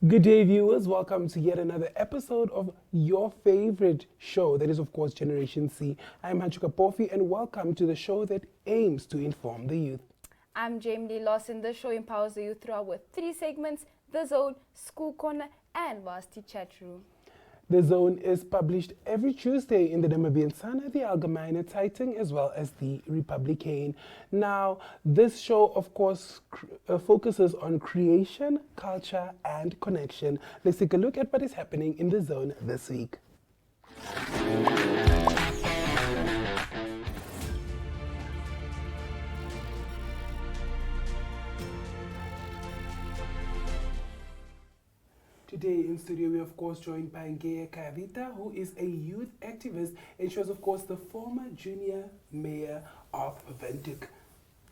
Good day, viewers. Welcome to yet another episode of your favorite show, that is, of course, Generation C. I'm Ngeje Kavita, and welcome to the show that aims to inform the youth. I'm Jamie Lawson. The show empowers the youth throughout with 3 segments: The Zone, School Corner, and Varsity Chat Room. The Zone is published every Tuesday in the Namibian Sun, the Algemeine Zeitung, as well as the Republican. Now, this show, of course, focuses on creation, culture, and connection. Let's take a look at what is happening in the Zone this week. Today in studio, we are of course joined by Ngeje Kavita, who is a youth activist, and she was of course the former junior mayor of Windhoek.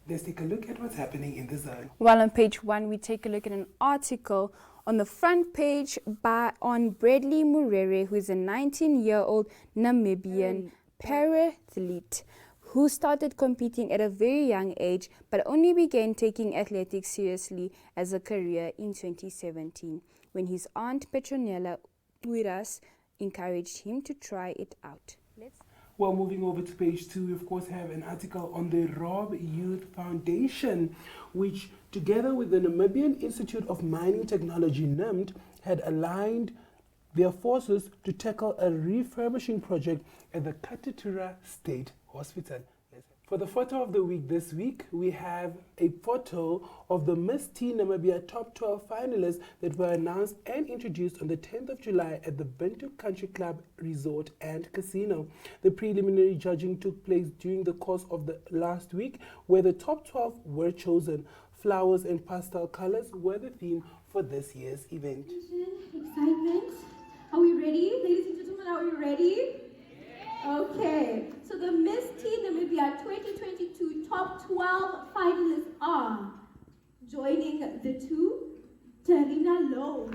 Let's take a look at what's happening in the Zone. Well, on page 1, we take a look at an article on the front page on Bradley Murere, who is a 19-year-old Namibian parathlete who started competing at a very young age, but only began taking athletics seriously as a career in 2017, when his aunt Petronella Uiras encouraged him to try it out. Well, moving over to page 2, we of course have an article on the Rob Youth Foundation, which together with the Namibian Institute of Mining Technology, NIMT, had aligned their forces to tackle a refurbishing project at the Katutura State Hospital. For the photo of the week this week, we have a photo of the Miss Teen Namibia Top 12 finalists that were announced and introduced on the 10th of July at the Windhoek Country Club Resort and Casino. The preliminary judging took place during the course of the last week, where the top 12 were chosen. Flowers and pastel colors were the theme for this year's event. Excitement. Are we ready? Ladies and gentlemen, are we ready? Okay, so the Miss Teen Namibia 2022 top 12 finalists are joining the two, Tarina Lowe.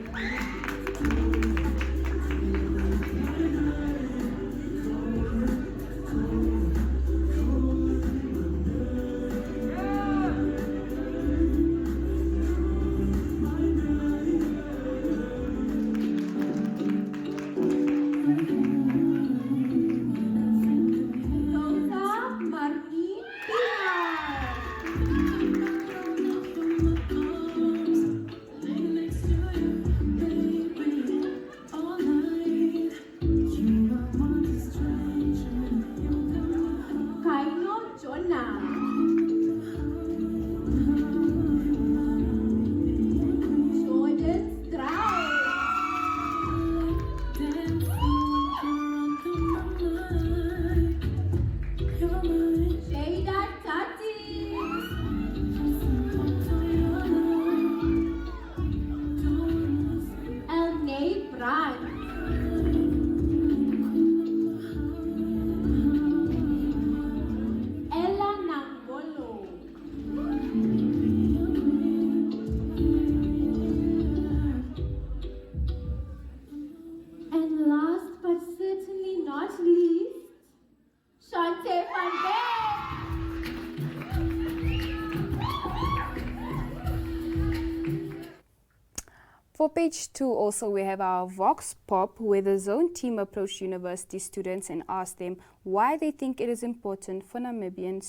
For page 2 also we have our Vox Pop, where the Zone team approached university students and asked them why they think it is important for Namibian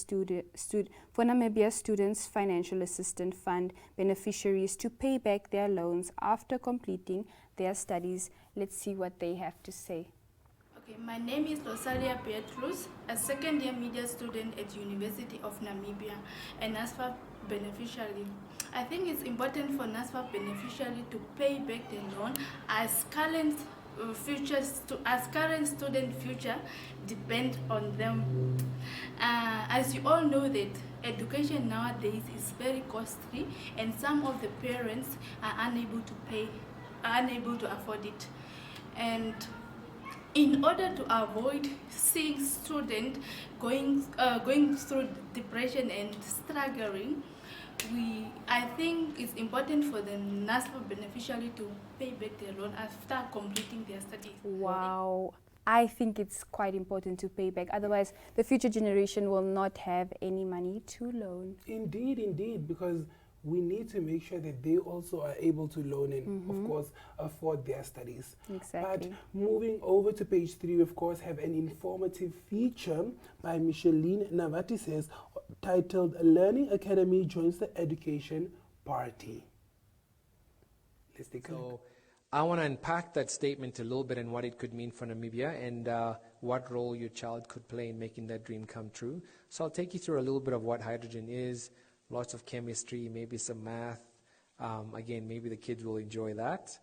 Namibia Students Financial Assistance Fund beneficiaries to pay back their loans after completing their studies. Let's see what they have to say. Okay, my name is Rosalia Pietrus, a second-year media student at University of Namibia, and NASFA beneficiary. I think it's important for NASFA beneficiary to pay back the loan as current student future depend on them. As you all know that education nowadays is very costly, and some of the parents are unable to afford it. And in order to avoid seeing students going through depression and struggling, I think it's important for the NASFA beneficiary to pay back their loan after completing their studies. Wow. I think it's quite important to pay back. Otherwise, the future generation will not have any money to loan. Indeed, because we need to make sure that they also are able to loan and, of course, afford their studies. Exactly. But moving over to page 3, we, of course, have an informative feature by Micheline Navatises titled Learning Academy Joins the Education Party. Let's take a look. So I want to unpack that statement a little bit and what it could mean for Namibia and what role your child could play in making that dream come true. So I'll take you through a little bit of what hydrogen is, lots of chemistry, maybe some math. Again, maybe the kids will enjoy that.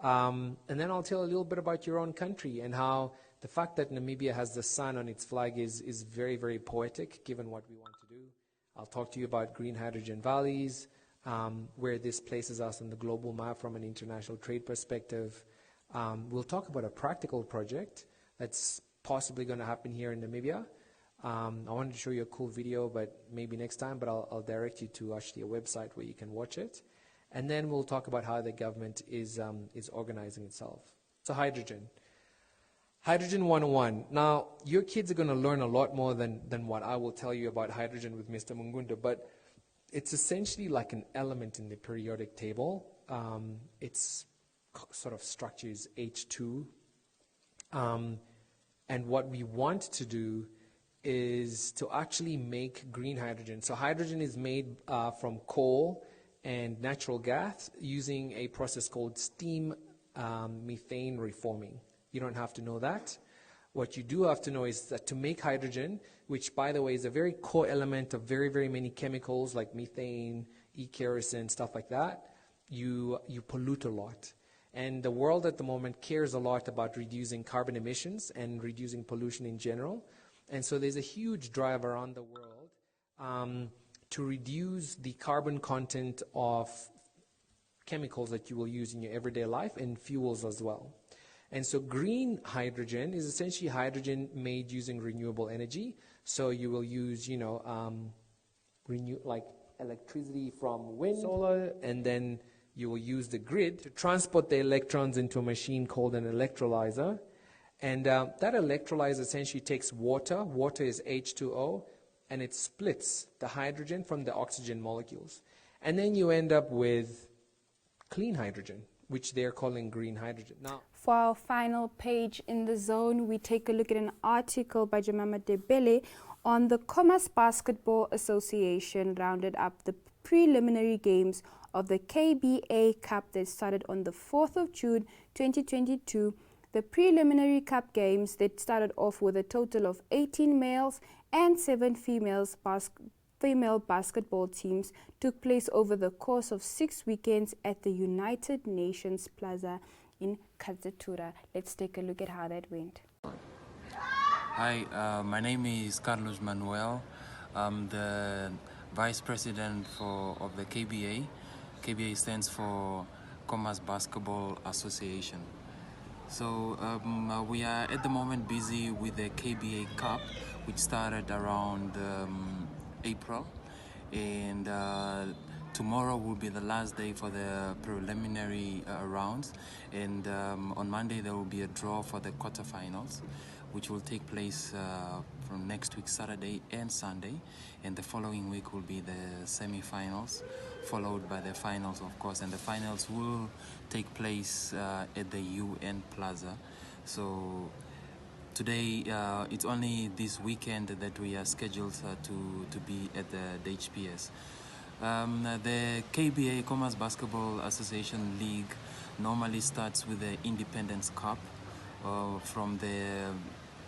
And then I'll tell a little bit about your own country and how the fact that Namibia has the sun on its flag is very, very poetic given what we want to do. I'll talk to you about green hydrogen valleys, where this places us on the global map from an international trade perspective. We'll talk about a practical project that's possibly going to happen here in Namibia. I wanted to show you a cool video, but maybe next time, but I'll direct you to actually a website where you can watch it. And then we'll talk about how the government is organizing itself. So hydrogen. Hydrogen 101. Now, your kids are going to learn a lot more than what I will tell you about hydrogen with Mr. Mungunda, but it's essentially like an element in the periodic table. Its sort of structure is H2. And what we want to do is to actually make green hydrogen. So hydrogen is made from coal and natural gas using a process called steam methane reforming. You don't have to know that. What you do have to know is that to make hydrogen, which by the way is a very core element of very, very many chemicals like methane, e-kerosene, stuff like that, you pollute a lot. And the world at the moment cares a lot about reducing carbon emissions and reducing pollution in general. And so there's a huge drive around the world to reduce the carbon content of chemicals that you will use in your everyday life and fuels as well. And so green hydrogen is essentially hydrogen made using renewable energy. So you will use, like electricity from wind, solar, and then you will use the grid to transport the electrons into a machine called an electrolyzer. And that electrolyzer essentially takes water. Water is H2O, and it splits the hydrogen from the oxygen molecules. And then you end up with clean hydrogen, which they're calling green hydrogen. Now, for our final page in the zone, we take a look at an article by Jemima Debele on the Commerce Basketball Association rounded up the preliminary games of the KBA Cup that started on the 4th of June 2022. The preliminary cup games that started off with a total of 18 males and 7 female basketball teams took place over the course of 6 weekends at the United Nations Plaza in Kazzatura. Let's take a look at how that went. Hi, my name is Carlos Manuel. I'm the Vice President of the KBA. KBA stands for Commerce Basketball Association. So we are at the moment busy with the KBA Cup, which started around April, and tomorrow will be the last day for the preliminary rounds, and on Monday there will be a draw for the quarterfinals, which will take place from next week, Saturday and Sunday, and the following week will be the semi-finals, followed by the finals, of course, and the finals will take place at the UN Plaza. So today, it's only this weekend that we are scheduled to be at the HPS. The KBA, Commerce Basketball Association League, normally starts with the Independence Cup from the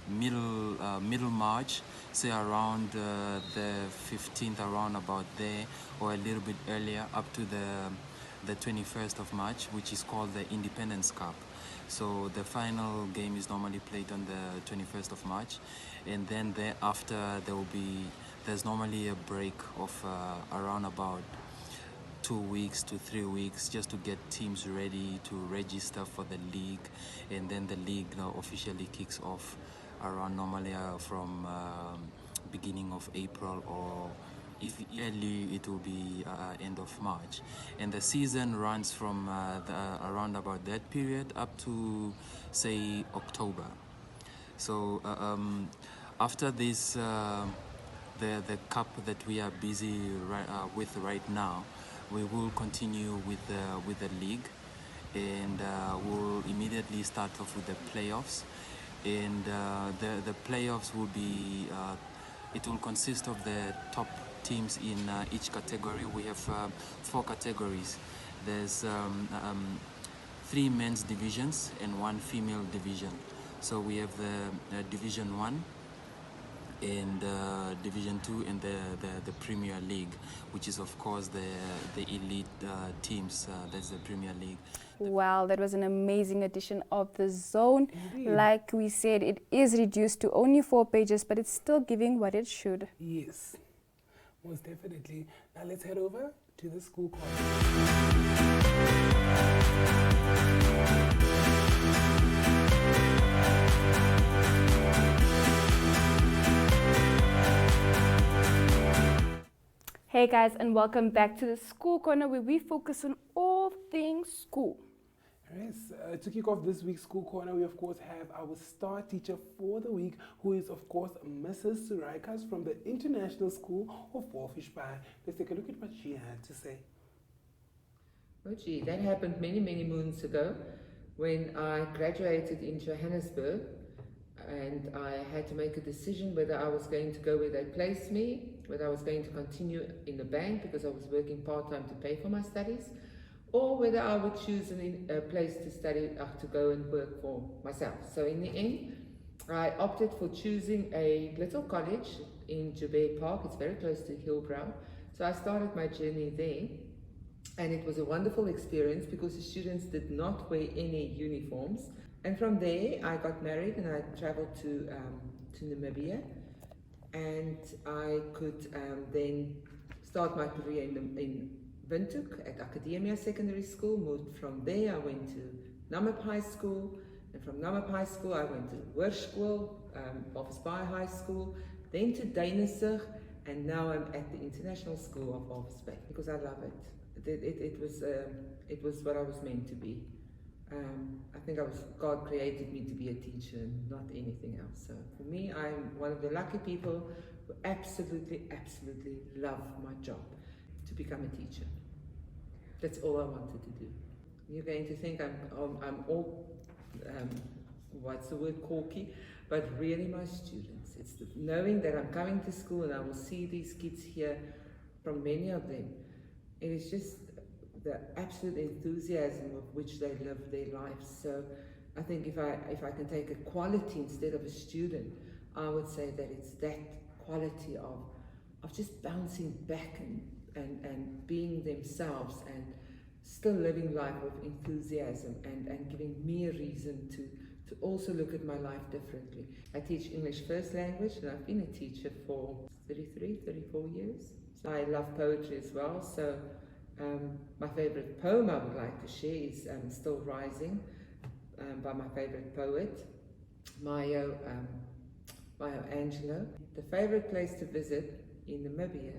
middle March, say around the 15th, around about there, or a little bit earlier, up to the 21st of March, which is called the Independence Cup. So the final game is normally played on the 21st of March, and then thereafter there's normally a break of around about 2 weeks to 3 weeks, just to get teams ready to register for the league, and then the league now officially kicks off around normally from beginning of April, or if early it will be end of March, and the season runs from around about that period up to say October. So after this, the cup that we are busy with right now, we will continue with the league, and we'll immediately start off with the playoffs. And the playoffs will be, it will consist of the top teams in each category. We have 4 categories. There's 3 men's divisions and 1 female division. So we have the Division 1 and Division 2 and the Premier League, which is of course the elite teams. That's the Premier League. Wow, that was an amazing edition of The Zone. Indeed. Like we said, it is reduced to only 4 pages, but it's still giving what it should. Yes, most definitely. Now let's head over to the school corner. Hey guys, and welcome back to the School Corner, where we focus on all things school. Yes, to kick off this week's school corner, we of course have our star teacher for the week, who is of course Mrs. Suraikas from the International School of Walfish Bay. Let's take a look at what she had to say. Oh gee, that happened many, many moons ago when I graduated in Johannesburg, and I had to make a decision whether I was going to go where they placed me, whether I was going to continue in the bank because I was working part-time to pay for my studies, or whether I would choose a place to study, to go and work for myself. So in the end, I opted for choosing a little college in Joburg Park. It's very close to Hillbrow. So I started my journey there, and it was a wonderful experience because the students did not wear any uniforms. And from there, I got married and I traveled to Namibia, and I could then start my career in Windhoek at Academia Secondary School. Moved from there, I went to Namib High School, and from Namib High School I went to Hoërskool, Walvis Bay High School, then to Duinesig, and now I'm at the International School of Walvis Bay because I love it. It was what I was meant to be. I think God created me to be a teacher, not anything else. So for me, I'm one of the lucky people who absolutely, absolutely love my job, to become a teacher. That's all I wanted to do. You're going to think I'm all, what's the word, corky, but really my students. It's knowing that I'm coming to school and I will see these kids here, from many of them. It is just the absolute enthusiasm of which they live their lives. So I think if I can take a quality instead of a student, I would say that it's that quality of just bouncing back and being themselves and still living life with enthusiasm and giving me a reason to also look at my life differently. I teach English first language, and I've been a teacher for 34 years. So I love poetry as well. So my favorite poem I would like to share is Still Rising by my favorite poet, Maya Angelou. The favorite place to visit in Namibia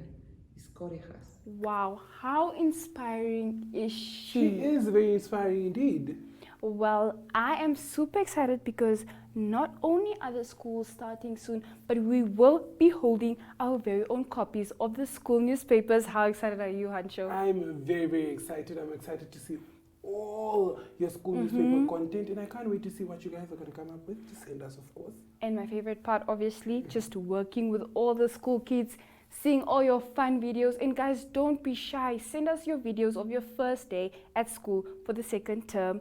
is Concordia. Wow, how inspiring is she? She is very inspiring indeed. Well, I am super excited because not only are the schools starting soon, but we will be holding our very own copies of the school newspapers. How excited are you, Hancho? I'm very, very excited. I'm excited to see all your school newspaper content, and I can't wait to see what you guys are going to come up with to send us, of course. And my favorite part, obviously, just working with all the school kids, seeing all your fun videos. And guys, don't be shy. Send us your videos of your first day at school for the second term.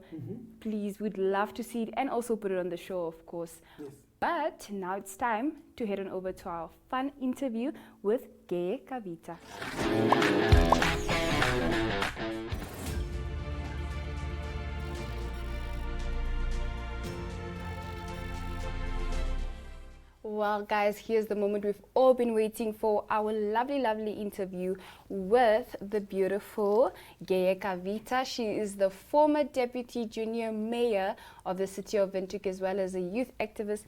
Please, we'd love to see it and also put it on the show, of course. Yes. But now it's time to head on over to our fun interview with Ngeje Kavita. Well, guys, here's the moment we've all been waiting for, our lovely, lovely interview with the beautiful Ngeje Kavita. She is the former Deputy Junior Mayor of the city of Windhoek, as well as a youth activist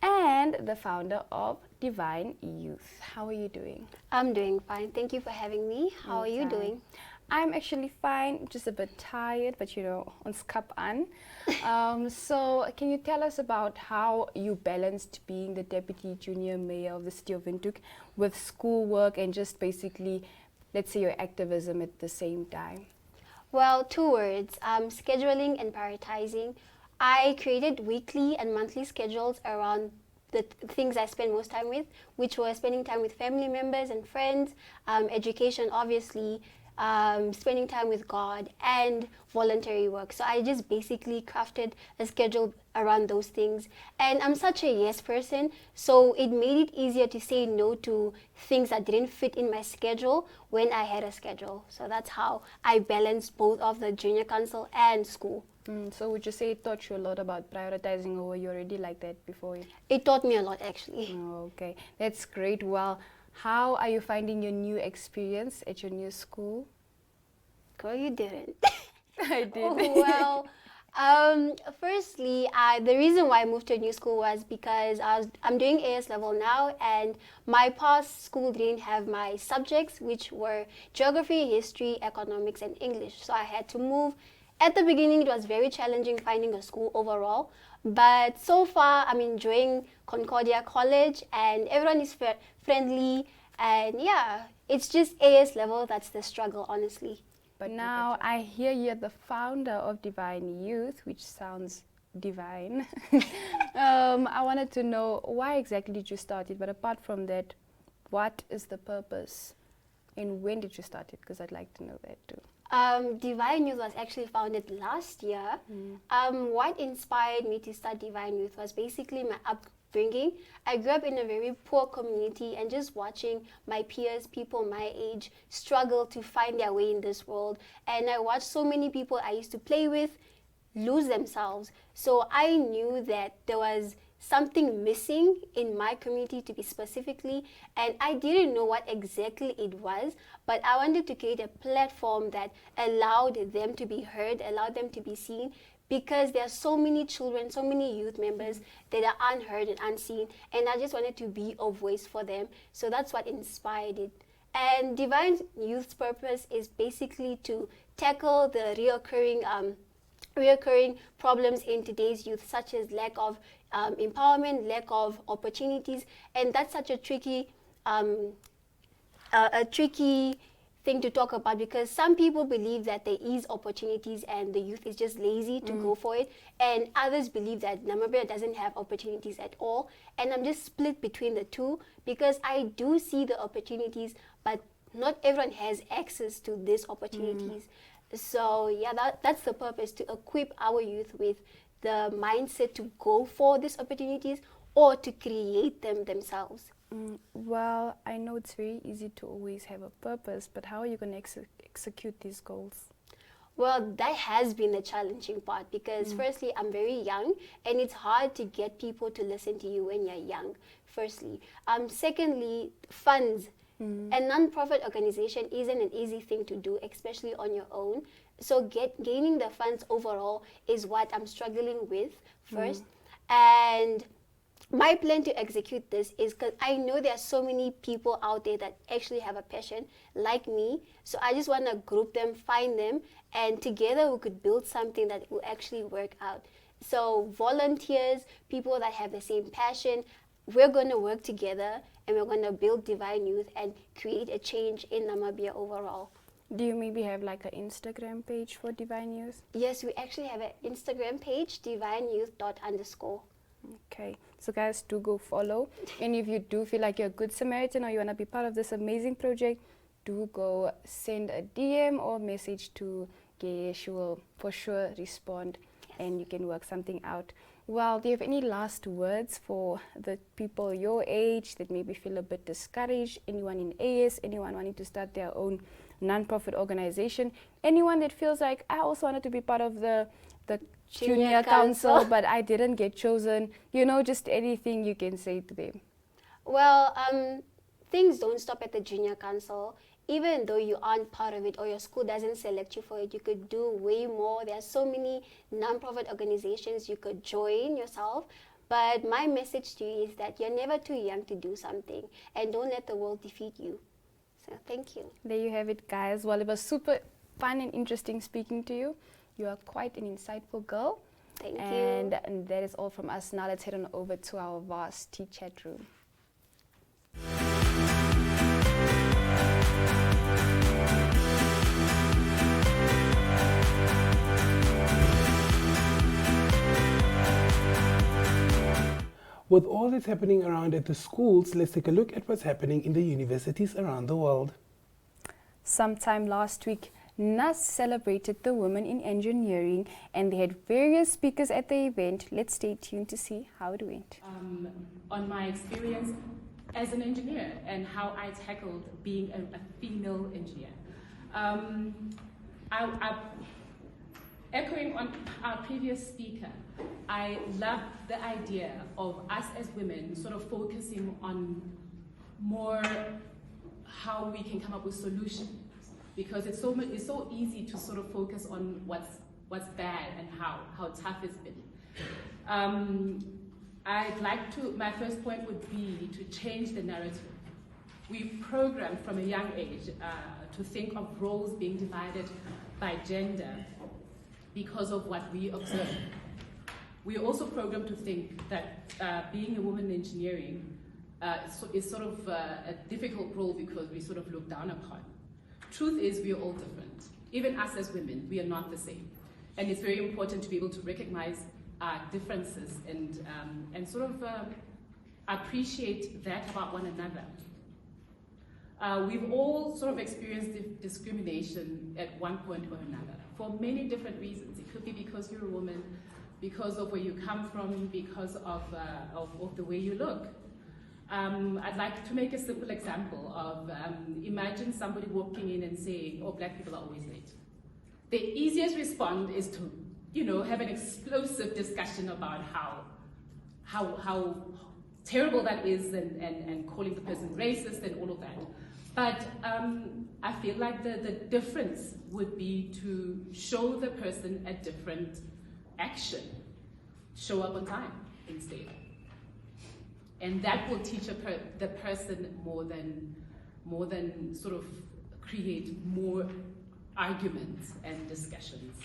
and the founder of DivineYouth. How are you doing? I'm doing fine. Thank you for having me. How are you doing? I'm actually fine, just a bit tired, but you know, on skap aan. So can you tell us about how you balanced being the Deputy Junior Mayor of the city of Windhoek with schoolwork and just basically let's say, your activism at the same time? Well, 2 words, scheduling and prioritizing. I created weekly and monthly schedules around the things I spend most time with, which were spending time with family members and friends, education, obviously, spending time with God, and voluntary work. So I just basically crafted a schedule around those things. And I'm such a yes person, so it made it easier to say no to things that didn't fit in my schedule when I had a schedule. So that's how I balanced both of the junior council and school. So would you say it taught you a lot about prioritizing, or were you already like that before? It taught me a lot, actually. Okay, that's great. Well, how are you finding your new experience at your new school? Girl, you didn't. I did. Well, firstly, the reason why I moved to a new school was because I'm doing AS level now, and my past school didn't have my subjects, which were geography, history, economics, and English. So I had to move. At the beginning, it was very challenging finding a school overall, but so far I'm enjoying Concordia College, and everyone is friendly, and yeah, it's just AS level that's the struggle, honestly. But now I hear you're the founder of DivineYouth, which sounds divine. I wanted to know, why exactly did you start it? But apart from that, what is the purpose? And when did you start it? Because I'd like to know that too. DivineYouth was actually founded last year. What inspired me to start DivineYouth was basically my upbringing. I grew up in a very poor community, and just watching my peers, people my age, struggle to find their way in this world. And I watched so many people I used to play with lose themselves. So I knew that there was something missing in my community, to be specifically, and I didn't know what exactly it was, but I wanted to create a platform that allowed them to be heard, allowed them to be seen, because there are so many children, so many youth members that are unheard and unseen, and I just wanted to be a voice for them. So that's what inspired it. And DivineYouth's purpose is basically to tackle the reoccurring problems in today's youth, such as lack of empowerment, lack of opportunities, and that's such a tricky thing to talk about, because some people believe that there is opportunities and the youth is just lazy to go for it, and others believe that Namibia doesn't have opportunities at all. And I'm just split between the two, because I do see the opportunities, but not everyone has access to these opportunities. So yeah, that's the purpose, to equip our youth with the mindset to go for these opportunities or to create them themselves. Well, I know it's very easy to always have a purpose, but how are you going to execute these goals? Well, that has been the challenging part, because firstly, I'm very young, and it's hard to get people to listen to you when you're young, firstly. Secondly, funds. A non-profit organization isn't an easy thing to do, especially on your own. So gaining the funds overall is what I'm struggling with first. And my plan to execute this is because I know there are so many people out there that actually have a passion like me. So I just want to group them, find them, and together we could build something that will actually work out. So volunteers, people that have the same passion, we're going to work together, and we're going to build DivineYouth and create a change in Namibia overall. Do you maybe have like an Instagram page for DivineYouth? Yes, we actually have an Instagram page, DivineYouth._. Okay, so guys, do go follow. And if you do feel like you're a good Samaritan or you want to be part of this amazing project, do go send a DM or message to Ngeje. She will for sure respond, and you can work something out. Well, do you have any last words for the people your age that maybe feel a bit discouraged? Anyone in AS, anyone wanting to start their own non-profit organization, anyone that feels like, I also wanted to be part of the junior council, but I didn't get chosen, you know, just anything you can say to them? Well, things don't stop at the junior council. Even though you aren't part of it or your school doesn't select you for it, you could do way more. There are so many non-profit organizations you could join yourself. But my message to you is that you're never too young to do something, and don't let the world defeat you. So thank you. There you have it, guys. Well, it was super fun and interesting speaking to you. You are quite an insightful girl. Thank you. And that is all from us. Now let's head on over to our vast chat room. With all that's happening around at the schools, let's take a look at what's happening in the universities around the world. Sometime last week, NUS celebrated the Women in Engineering, and they had various speakers at the event. Let's stay tuned to see how it went. On my experience as an engineer and how I tackled being a female engineer. Echoing on our previous speaker, I love the idea of us as women sort of focusing on more how we can come up with solutions, because it's so easy to sort of focus on what's bad and how tough it's been. My first point would be to change the narrative. We programmed from a young age to think of roles being divided by gender because of what we observe. We are also programmed to think that being a woman in engineering is sort of a difficult role because we sort of look down upon. Truth is, we are all different. Even us as women, we are not the same. And it's very important to be able to recognize our differences and sort of appreciate that about one another. We've all sort of experienced discrimination at one point or another for many different reasons. It could be because you're a woman, because of where you come from, because of the way you look. I'd like to make a simple example of imagine somebody walking in and saying, "Oh, black people are always late." The easiest response is to, have an explosive discussion about how terrible that is and calling the person racist and all of that. But I feel like the difference would be to show the person a different action. Show up on time instead. And that will teach the person more than sort of create more arguments and discussions.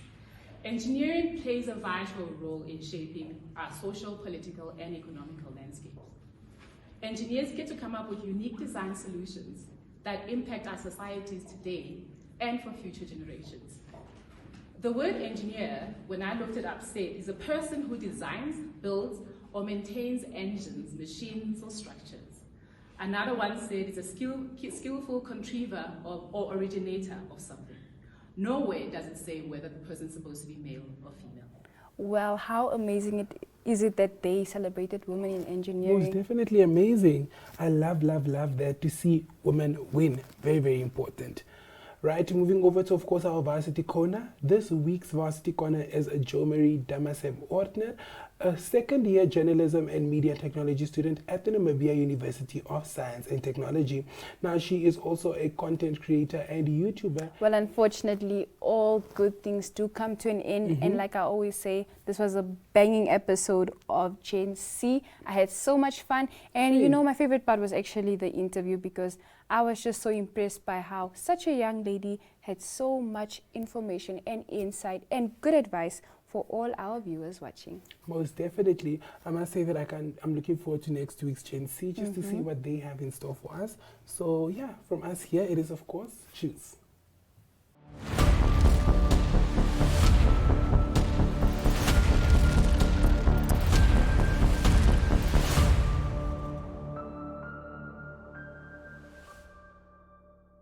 Engineering plays a vital role in shaping our social, political, and economical landscapes. Engineers get to come up with unique design solutions that impact our societies today and for future generations. The word engineer, when I looked it up, said is a person who designs, builds, or maintains engines, machines, or structures. Another one said it's a skillful contriver or originator of something. Nowhere does it say whether the person's supposed to be male or female. Well, how amazing is it that they celebrated women in engineering? It was definitely amazing. I love that, to see women win. Very, very important. Right, moving over to, of course, our varsity corner. This week's varsity corner is Jo Marie Damasem-Ortner, a second-year journalism and media technology student at the Namibia University of Science and Technology. Now, she is also a content creator and YouTuber. Well, unfortunately, all good things do come to an end. And like I always say, this was a banging episode of Gen C. I had so much fun. And my favorite part was actually the interview, because I was just so impressed by how such a young lady had so much information and insight and good advice for all our viewers watching. Most definitely. I must say that I'm looking forward to next week's Gen C just to see what they have in store for us. So yeah, from us here, it is, of course, choose.